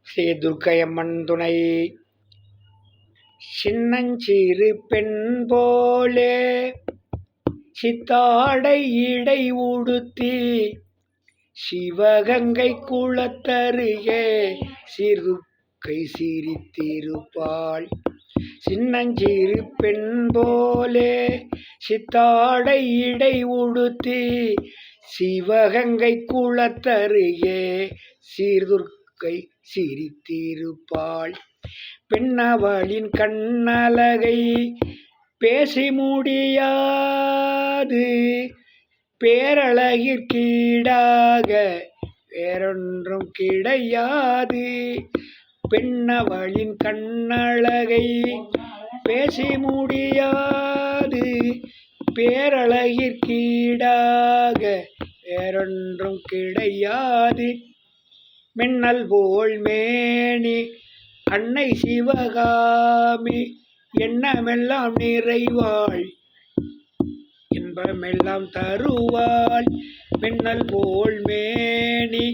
ஸ்ரீ துர்க்கையம்மன் துணை. சின்னஞ்சிறு பெண் போலே சித்தாடை இடை உடுத்தி சிவகங்கை குளத்தருகே சிறுக்கை சிரித்திருப்பாள். சின்னஞ்சிறு பெண் போலே சித்தாடை இடை உடுத்தி சிவகங்கை குளத்தருகே சீர்துர்க்கை சிரித்திருப்பாள். பெண்ணவளின் கண்ணழகை பேசி முடியாது, பேரழகிற்கீடாக வேறொன்றும் கிடையாது. பெண்ணவளின் கண்ணழகை பேசி முடியாது, பேரழகிற்கீடாக வேறொன்றும் கிடையாது. மின்னல் போல் மேனி அன்னை சிவகாமி எண்ணமெல்லாம் நிறைவாள், இன்பமெல்லாம் தருவாள். மின்னல் போல் மேனி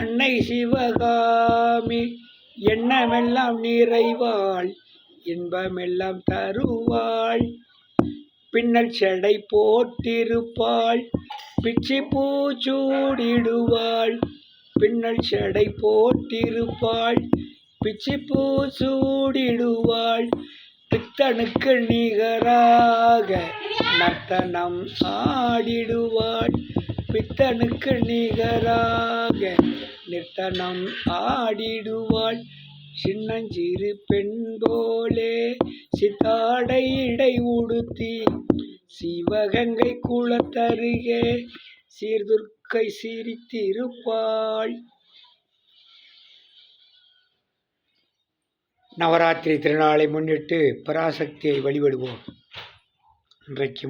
அன்னை சிவகாமி எண்ணமெல்லாம் நிறைவாள், இன்பமெல்லாம் தருவாள். பின்னல் செடை போட்டிருப்பாள், பிச்சி பூச்சூடிடுவாள். பின்னல் செடை போட்டிருப்பாள், பிச்சி பூச்சூடிடுவாள். பித்தனுக்கு நிகராக நர்த்தனம் ஆடிடுவாள். பித்தனுக்கு நிகராக நிர்த்தனம் ஆடிடுவாள். சின்னஞ்சிறு பெண் போலே சித்தாடை இடை உடுத்தி சிவகங்கை குளத்தருகே சீர்துர்க்கை சிரித்திருப்பாள். நவராத்திரி திருநாளை முன்னிட்டு பராசக்தியை வழிபடுவோம். இன்றைக்கு